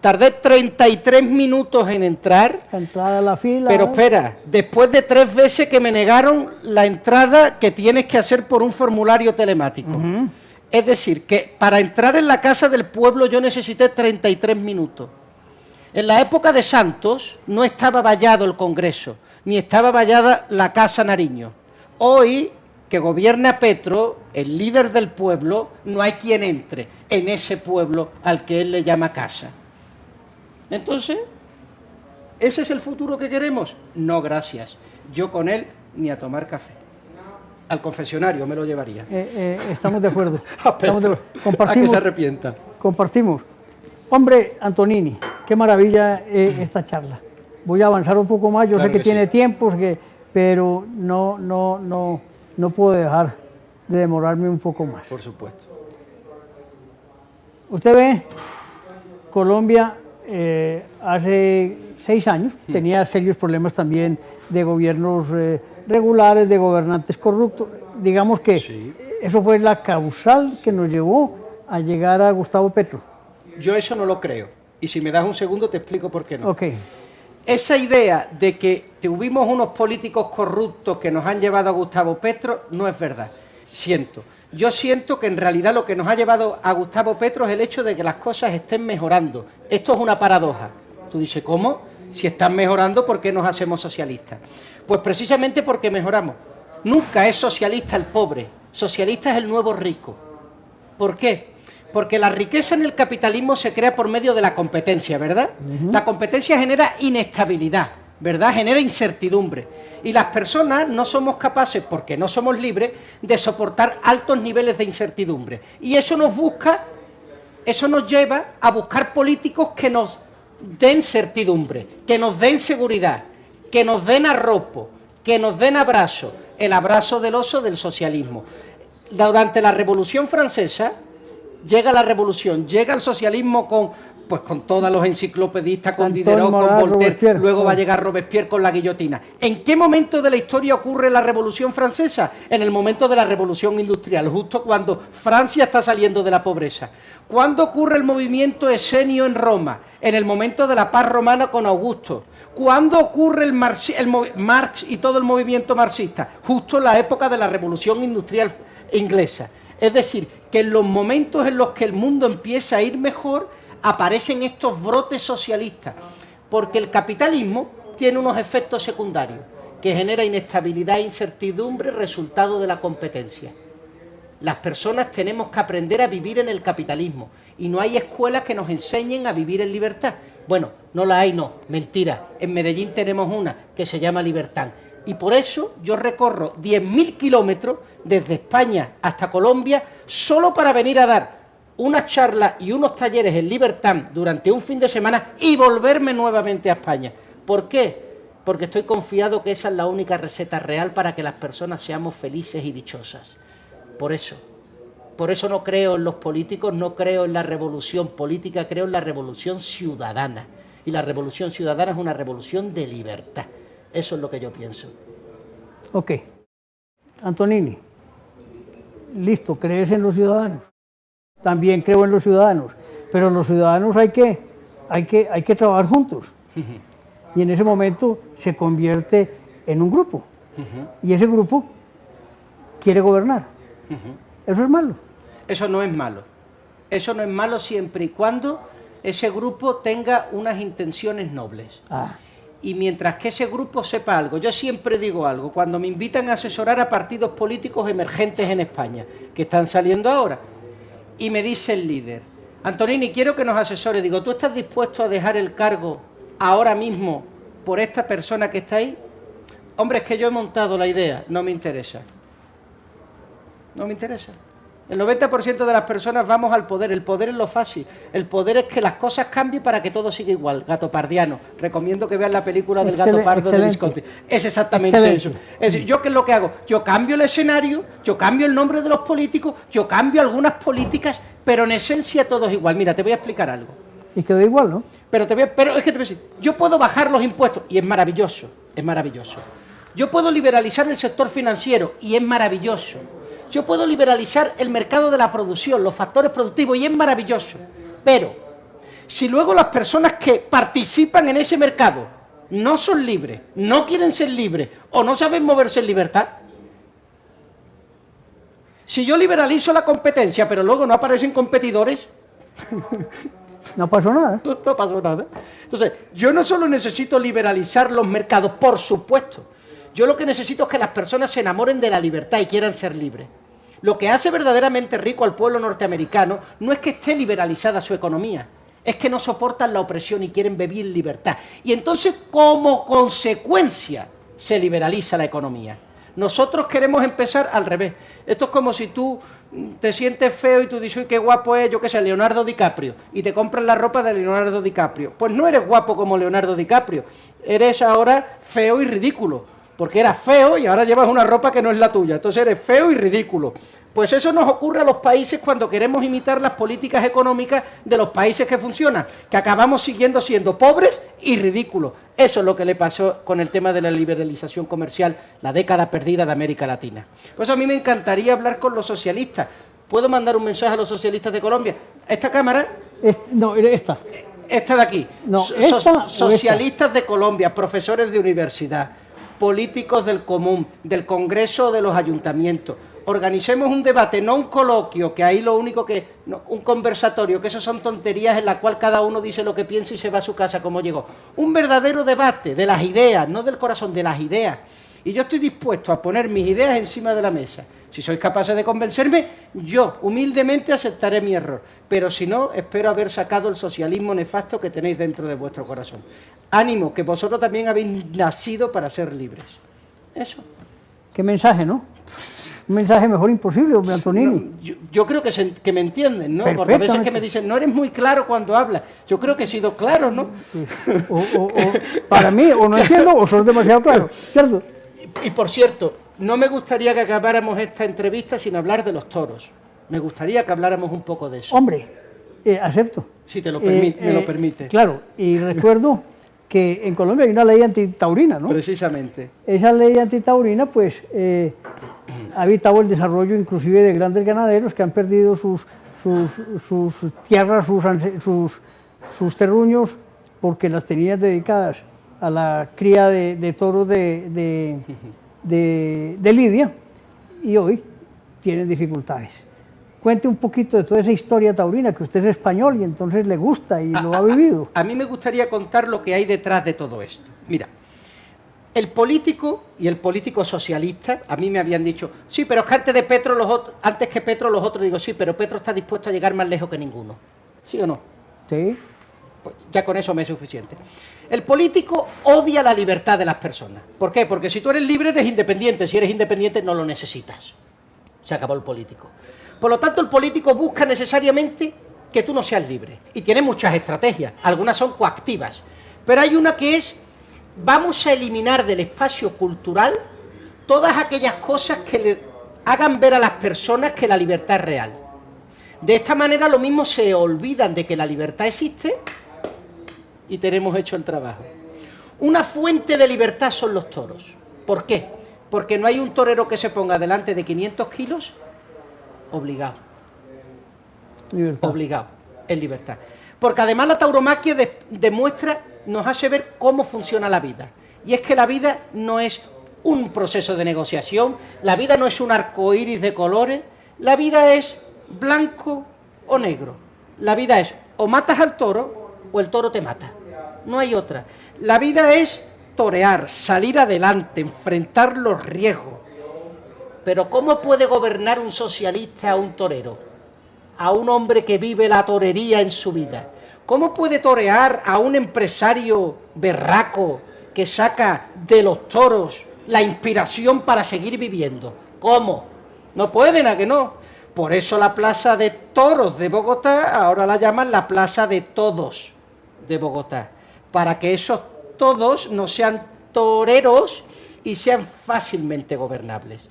Tardé 33 minutos en entrar. Entrada a la fila. Pero espera, después de 3 veces que me negaron la entrada que tienes que hacer por un formulario telemático. Es decir, que para entrar en la Casa del Pueblo yo necesité 33 minutos. En la época de Santos no estaba vallado el Congreso, ni estaba vallada la Casa Nariño. Hoy, que gobierna Petro, el líder del pueblo, no hay quien entre en ese pueblo al que él le llama casa. Entonces, ¿ese es el futuro que queremos? No, gracias. Yo con él ni a tomar café. Al confesionario me lo llevaría. Estamos de acuerdo. Compartimos. A que se arrepienta. Compartimos. Hombre, Antonini, qué maravilla esta charla. Voy a avanzar un poco más, yo claro sé que tiene tiempo, pero no puedo dejar de demorarme un poco más. Por supuesto. Usted ve, Colombia hace 6 años tenía serios problemas también de gobiernos regulares, de gobernantes corruptos. Digamos que eso fue la causal que nos llevó a llegar a Gustavo Petro. Yo eso no lo creo. Y si me das un segundo te explico por qué no. Okay. Esa idea de que tuvimos unos políticos corruptos que nos han llevado a Gustavo Petro no es verdad. Yo siento que en realidad lo que nos ha llevado a Gustavo Petro es el hecho de que las cosas estén mejorando. Esto es una paradoja. Tú dices, ¿cómo? Si están mejorando, ¿por qué nos hacemos socialistas? Pues precisamente porque mejoramos. Nunca es socialista el pobre. Socialista es el nuevo rico. ¿Por qué? Porque la riqueza en el capitalismo se crea por medio de la competencia, ¿verdad? La competencia genera inestabilidad, ¿verdad? Genera incertidumbre. Y las personas no somos capaces, porque no somos libres, de soportar altos niveles de incertidumbre. Y eso nos lleva a buscar políticos que nos den certidumbre, que nos den seguridad, que nos den arropo, que nos den abrazo, el abrazo del oso del socialismo. Durante la Revolución Francesa, llega la revolución, llega el socialismo con todos los enciclopedistas, con Diderot, con Voltaire, luego va a llegar Robespierre con la guillotina. ¿En qué momento de la historia ocurre la Revolución Francesa? En el momento de la Revolución Industrial, justo cuando Francia está saliendo de la pobreza. ¿Cuándo ocurre el movimiento esenio en Roma? En el momento de la paz romana con Augusto. ¿Cuándo ocurre el Marx y todo el movimiento marxista? Justo en la época de la Revolución Industrial inglesa. Es decir, que en los momentos en los que el mundo empieza a ir mejor, aparecen estos brotes socialistas, porque el capitalismo tiene unos efectos secundarios, que genera inestabilidad e incertidumbre resultado de la competencia. Las personas tenemos que aprender a vivir en el capitalismo, y no hay escuelas que nos enseñen a vivir en libertad. Bueno, no la hay, no, mentira. En Medellín tenemos una que se llama Libertad. Y por eso yo recorro 10.000 kilómetros desde España hasta Colombia solo para venir a dar unas charlas y unos talleres en Libertad durante un fin de semana y volverme nuevamente a España. ¿Por qué? Porque estoy confiado que esa es la única receta real para que las personas seamos felices y dichosas. Por eso no creo en los políticos, no creo en la revolución política, creo en la revolución ciudadana. Y la revolución ciudadana es una revolución de libertad. Eso es lo que yo pienso. Ok. Antonini, listo, crees en los ciudadanos. También creo en los ciudadanos, pero los ciudadanos hay que trabajar juntos. Y en ese momento se convierte en un grupo. Y ese grupo quiere gobernar. Eso es malo. Eso no es malo. Eso no es malo siempre y cuando ese grupo tenga unas intenciones nobles. Y mientras que ese grupo sepa algo, yo siempre digo algo, cuando me invitan a asesorar a partidos políticos emergentes en España, que están saliendo ahora, y me dice el líder, Antonini, quiero que nos asesore, digo, ¿tú estás dispuesto a dejar el cargo ahora mismo por esta persona que está ahí? Hombre, es que yo he montado la idea, no me interesa. No me interesa. El 90% de las personas vamos al poder. El poder es lo fácil. El poder es que las cosas cambien para que todo siga igual. Gato Pardiano. Recomiendo que vean la película del Gato Pardo de Visconti. Es exactamente eso. Es decir, ¿yo qué es lo que hago? Yo cambio el escenario, yo cambio el nombre de los políticos, yo cambio algunas políticas, pero en esencia todo es igual. Mira, te voy a explicar algo. Y quedó igual, ¿no? Pero es que te voy a decir, yo puedo bajar los impuestos y es maravilloso, es maravilloso. Yo puedo liberalizar el sector financiero y es maravilloso. Yo puedo liberalizar el mercado de la producción, los factores productivos, y es maravilloso. Pero, si luego las personas que participan en ese mercado no son libres, no quieren ser libres, o no saben moverse en libertad, si yo liberalizo la competencia, pero luego no aparecen competidores, no pasó nada. No pasó nada. Entonces, yo no solo necesito liberalizar los mercados, por supuesto. Yo lo que necesito es que las personas se enamoren de la libertad y quieran ser libres. Lo que hace verdaderamente rico al pueblo norteamericano no es que esté liberalizada su economía, es que no soportan la opresión y quieren vivir en libertad. Y entonces, como consecuencia, se liberaliza la economía. Nosotros queremos empezar al revés. Esto es como si tú te sientes feo y tú dices, uy, qué guapo es, yo qué sé, Leonardo DiCaprio, y te compras la ropa de Leonardo DiCaprio. Pues no eres guapo como Leonardo DiCaprio, eres ahora feo y ridículo. Porque eras feo y ahora llevas una ropa que no es la tuya. Entonces eres feo y ridículo. Pues eso nos ocurre a los países cuando queremos imitar las políticas económicas de los países que funcionan, que acabamos siguiendo siendo pobres y ridículos. Eso es lo que le pasó con el tema de la liberalización comercial, la década perdida de América Latina. Por eso a mí me encantaría hablar con los socialistas. ¿Puedo mandar un mensaje a los socialistas de Colombia? ¿Esta cámara? No, esta. Esta de aquí. No, Socialistas de Colombia, profesores de universidad, políticos del común, del Congreso, de los ayuntamientos. Organicemos un debate, no un coloquio, que ahí lo único que... No, un conversatorio, que eso son tonterías en la cual cada uno dice lo que piensa y se va a su casa como llegó. Un verdadero debate de las ideas, no del corazón, de las ideas. Y yo estoy dispuesto a poner mis ideas encima de la mesa. Si sois capaces de convencerme, yo humildemente aceptaré mi error. Pero si no, espero haber sacado el socialismo nefasto que tenéis dentro de vuestro corazón. Ánimo, que vosotros también habéis nacido para ser libres. Eso. Qué mensaje, ¿no? Un mensaje mejor imposible, hombre, Antonini. No, yo creo que me entienden, ¿no? Porque a veces que me dicen, no eres muy claro cuando hablas. Yo creo que he sido claro, ¿no? Para mí, o no entiendo, o sos demasiado claro, ¿cierto? Y por cierto, no me gustaría que acabáramos esta entrevista sin hablar de los toros. Me gustaría que habláramos un poco de eso. Hombre, acepto. Si te lo me lo permite. Claro, y recuerdo que en Colombia hay una ley antitaurina, ¿no? Precisamente. Esa ley antitaurina, pues, ha evitado el desarrollo inclusive de grandes ganaderos que han perdido sus tierras, sus terruños, porque las tenían dedicadas a la cría de toros de lidia, y hoy tienen dificultades. Cuente un poquito de toda esa historia taurina, que usted es español y entonces le gusta y lo ha vivido. A mí me gustaría contar lo que hay detrás de todo esto. Mira, el político y el político socialista, a mí me habían dicho, sí, pero es que antes que Petro los otros, digo, sí, pero Petro está dispuesto a llegar más lejos que ninguno. ¿Sí o no? Sí. Pues ya con eso me es suficiente. El político odia la libertad de las personas. ¿Por qué? Porque si tú eres libre, eres independiente. Si eres independiente, no lo necesitas. Se acabó el político. Por lo tanto, el político busca necesariamente que tú no seas libre. Y tiene muchas estrategias. Algunas son coactivas. Pero hay una que es, vamos a eliminar del espacio cultural todas aquellas cosas que le hagan ver a las personas que la libertad es real. De esta manera, lo mismo se olvidan de que la libertad existe y tenemos hecho el trabajo. Una fuente de libertad son los toros. ¿Por qué? Porque no hay un torero que se ponga delante de 500 kilos obligado. Libertad. Obligado, en libertad. Porque además la tauromaquia demuestra, nos hace ver cómo funciona la vida. Y es que la vida no es un proceso de negociación, la vida no es un arco iris de colores, la vida es blanco o negro. La vida es o matas al toro o el toro te mata. No hay otra. La vida es torear, salir adelante, enfrentar los riesgos. Pero ¿cómo puede gobernar un socialista a un torero? A un hombre que vive la torería en su vida. ¿Cómo puede torear a un empresario berraco que saca de los toros la inspiración para seguir viviendo? ¿Cómo? No pueden, ¿a que no? Por eso la Plaza de Toros de Bogotá ahora la llaman la Plaza de Todos de Bogotá, para que esos todos no sean toreros y sean fácilmente gobernables.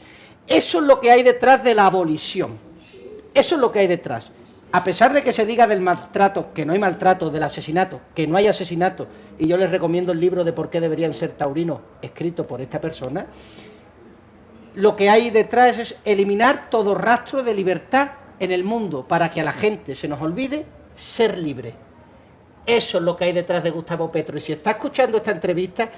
Eso es lo que hay detrás de la abolición. Eso es lo que hay detrás. A pesar de que se diga del maltrato, que no hay maltrato, del asesinato, que no hay asesinato, y yo les recomiendo el libro de por qué deberían ser taurinos, escrito por esta persona, lo que hay detrás es eliminar todo rastro de libertad en el mundo, para que a la gente se nos olvide ser libre. Eso es lo que hay detrás de Gustavo Petro. Y si está escuchando esta entrevista,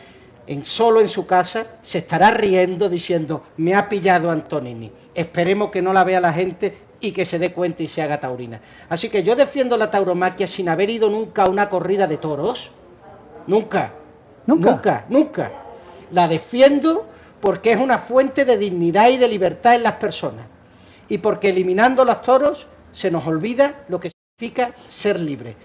solo en su casa, se estará riendo diciendo, me ha pillado Antonini. Esperemos que no la vea la gente y que se dé cuenta y se haga taurina. Así que yo defiendo la tauromaquia sin haber ido nunca a una corrida de toros. Nunca. Nunca. Nunca. La defiendo porque es una fuente de dignidad y de libertad en las personas. Y porque eliminando los toros se nos olvida lo que significa ser libre.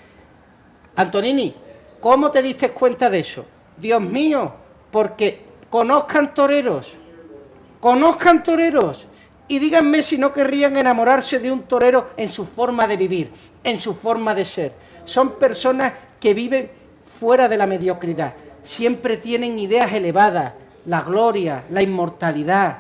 Antonini, ¿cómo te diste cuenta de eso? Dios mío, porque conozcan toreros y díganme si no querrían enamorarse de un torero en su forma de vivir, en su forma de ser. Son personas que viven fuera de la mediocridad, siempre tienen ideas elevadas, la gloria, la inmortalidad,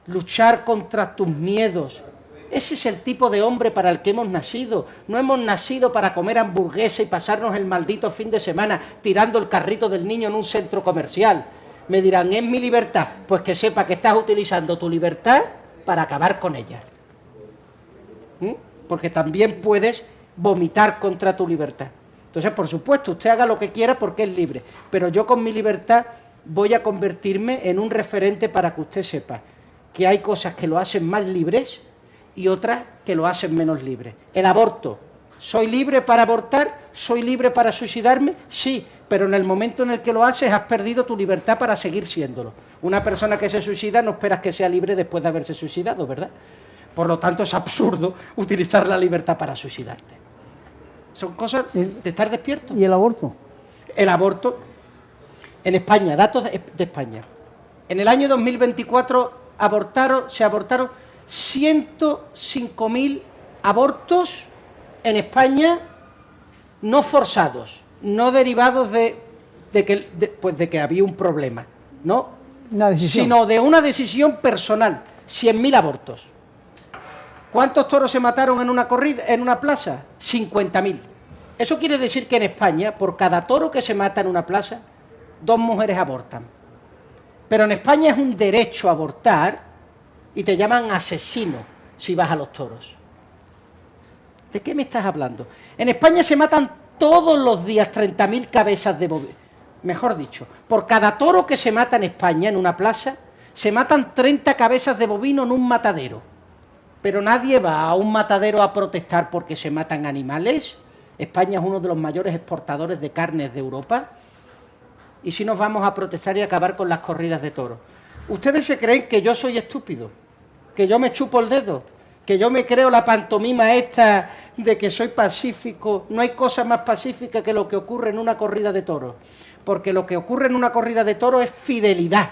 luchar contra tus miedos. Ese es el tipo de hombre para el que hemos nacido. No hemos nacido para comer hamburguesa y pasarnos el maldito fin de semana tirando el carrito del niño en un centro comercial. Me dirán, ¿es mi libertad? Pues que sepa que estás utilizando tu libertad para acabar con ella. Porque también puedes vomitar contra tu libertad. Entonces, por supuesto, usted haga lo que quiera porque es libre. Pero yo con mi libertad voy a convertirme en un referente para que usted sepa que hay cosas que lo hacen más libres y otras que lo hacen menos libres. El aborto. ¿Soy libre para abortar? ¿Soy libre para suicidarme? Sí, pero en el momento en el que lo haces has perdido tu libertad para seguir siéndolo. Una persona que se suicida no esperas que sea libre después de haberse suicidado, ¿verdad? Por lo tanto, es absurdo utilizar la libertad para suicidarte. Son cosas de estar despierto. ¿Y el aborto? El aborto, en España, datos de España. En el año 2024 se abortaron 105.000 abortos en España no forzados, no derivados de que había un problema, ¿no? Una decisión. Sino de una decisión personal. 100.000 abortos. ¿Cuántos toros se mataron en una corrida, en una plaza? 50.000. Eso quiere decir que en España, por cada toro que se mata en una plaza, 2 mujeres abortan. Pero en España es un derecho a abortar y te llaman asesino si vas a los toros. ¿De qué me estás hablando? En España se matan todos los días 30.000 cabezas de bovino. Mejor dicho, por cada toro que se mata en España, en una plaza, se matan 30 cabezas de bovino en un matadero. Pero nadie va a un matadero a protestar porque se matan animales. España es uno de los mayores exportadores de carnes de Europa. ¿Y si nos vamos a protestar y acabar con las corridas de toros? ¿Ustedes se creen que yo soy estúpido? ¿Que yo me chupo el dedo? ¿Que yo me creo la pantomima esta de que soy pacífico? No hay cosa más pacífica que lo que ocurre en una corrida de toros. Porque lo que ocurre en una corrida de toros es fidelidad.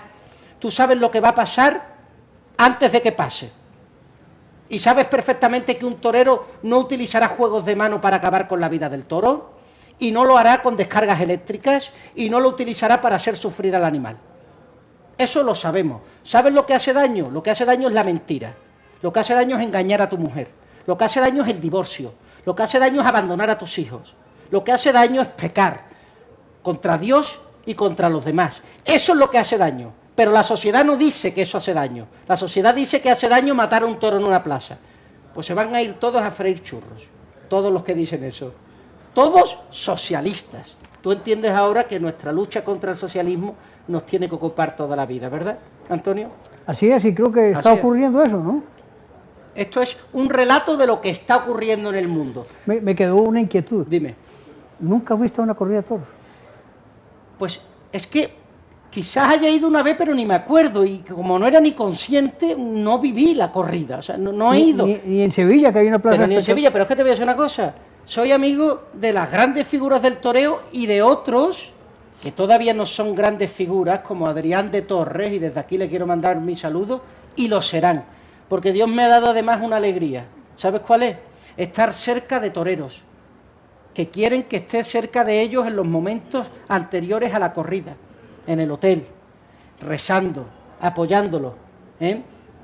Tú sabes lo que va a pasar antes de que pase. Y sabes perfectamente que un torero no utilizará juegos de mano para acabar con la vida del toro, y no lo hará con descargas eléctricas, y no lo utilizará para hacer sufrir al animal. Eso lo sabemos. ¿Sabes lo que hace daño? Lo que hace daño es la mentira. Lo que hace daño es engañar a tu mujer. Lo que hace daño es el divorcio. Lo que hace daño es abandonar a tus hijos. Lo que hace daño es pecar contra Dios y contra los demás. Eso es lo que hace daño. Pero la sociedad no dice que eso hace daño. La sociedad dice que hace daño matar a un toro en una plaza. Pues se van a ir todos a freír churros. Todos los que dicen eso. Todos socialistas. Tú entiendes ahora que nuestra lucha contra el socialismo nos tiene que ocupar toda la vida, ¿verdad, Antonio? Así es, y creo que está ocurriendo eso, ¿no? Esto es un relato de lo que está ocurriendo en el mundo. Me quedó una inquietud. Dime. ¿Nunca fuiste a una corrida de toros? Pues es que quizás haya ido una vez, pero ni me acuerdo, y como no era ni consciente, no viví la corrida, o sea, no he ido. Ni en Sevilla, que hay una plaza... Pero ni en Sevilla, pero es que te voy a decir una cosa, soy amigo de las grandes figuras del toreo y de otros que todavía no son grandes figuras, como Adrián de Torres, y desde aquí le quiero mandar mi saludo, y lo serán, porque Dios me ha dado además una alegría. ¿Sabes cuál es? Estar cerca de toreros, que quieren que esté cerca de ellos en los momentos anteriores a la corrida, en el hotel, rezando, apoyándolo.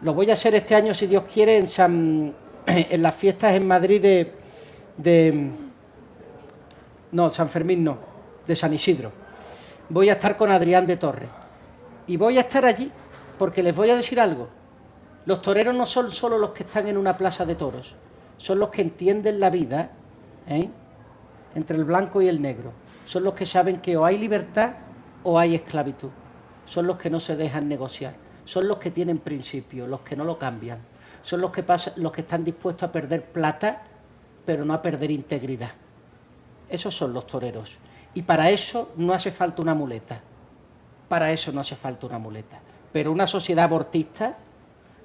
Lo voy a hacer este año, si Dios quiere, en las fiestas en Madrid no, San Fermín no, de San Isidro. Voy a estar con Adrián de Torres. Y voy a estar allí porque les voy a decir algo. Los toreros no son solo los que están en una plaza de toros, son los que entienden la vida, entre el blanco y el negro. Son los que saben que o hay libertad o hay esclavitud. Son los que no se dejan negociar. Son los que tienen principios, los que no lo cambian. Son los que están dispuestos a perder plata, pero no a perder integridad. Esos son los toreros. Y para eso no hace falta una muleta. Para eso no hace falta una muleta. Pero una sociedad abortista,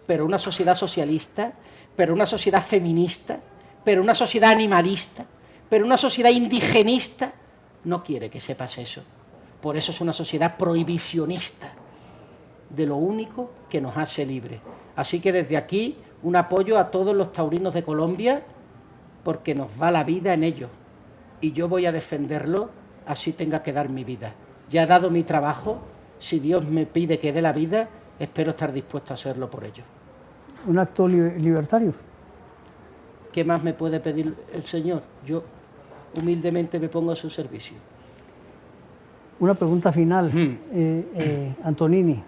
pero una sociedad socialista, pero una sociedad feminista, pero una sociedad animalista, pero una sociedad indigenista, no quiere que sepas eso. Por eso es una sociedad prohibicionista de lo único que nos hace libres. Así que desde aquí, un apoyo a todos los taurinos de Colombia, porque nos va la vida en ello. Y yo voy a defenderlo, así tenga que dar mi vida. Ya he dado mi trabajo, si Dios me pide que dé la vida, espero estar dispuesto a hacerlo por ello. ¿Un acto libertario? ¿Qué más me puede pedir el Señor? Yo humildemente me pongo a su servicio. Una pregunta final, Antonini.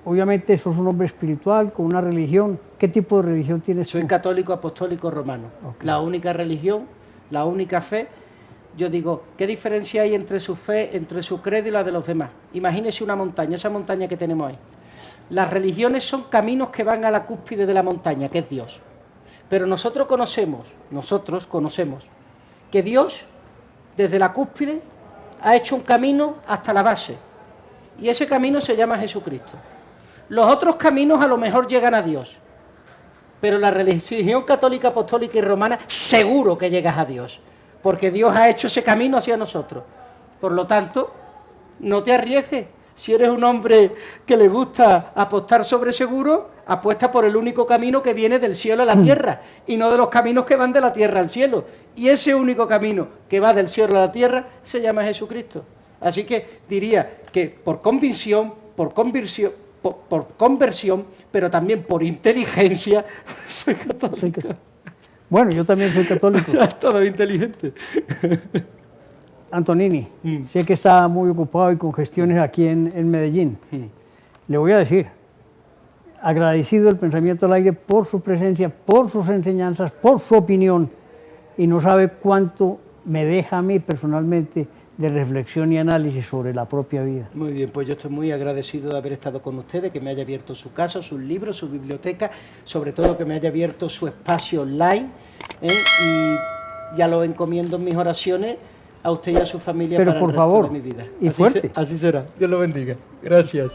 Obviamente sos un hombre espiritual, con una religión. ¿Qué tipo de religión tienes tú? Soy católico apostólico romano. Okay. La única religión, la única fe. Yo digo, ¿qué diferencia hay entre su fe, entre su credo y la de los demás? Imagínese una montaña, esa montaña que tenemos ahí. Las religiones son caminos que van a la cúspide de la montaña, que es Dios. Pero nosotros conocemos que Dios, desde la cúspide, ha hecho un camino hasta la base. Y ese camino se llama Jesucristo. Los otros caminos a lo mejor llegan a Dios. Pero la religión católica, apostólica y romana, seguro que llegas a Dios. Porque Dios ha hecho ese camino hacia nosotros. Por lo tanto, no te arriesgues. Si eres un hombre que le gusta apostar sobre seguro, apuesta por el único camino que viene del cielo a la tierra y no de los caminos que van de la tierra al cielo. Y ese único camino que va del cielo a la tierra se llama Jesucristo. Así que diría que por convicción, por conversión, pero también por inteligencia, soy católico. Bueno, yo también soy católico. Todo inteligente. Antonini, sé que está muy ocupado y con gestiones aquí en Medellín. Le voy a decir, agradecido el Pensamiento al Aire por su presencia, por sus enseñanzas, por su opinión, y no sabe cuánto me deja a mí personalmente de reflexión y análisis sobre la propia vida. Muy bien, pues yo estoy muy agradecido de haber estado con ustedes, que me haya abierto su casa, sus libros, su biblioteca, sobre todo que me haya abierto su espacio online, y ya lo encomiendo en mis oraciones a usted y a su familia. Pero para por el resto favor, de mi vida. y fuerte. Así será. Dios lo bendiga. Gracias.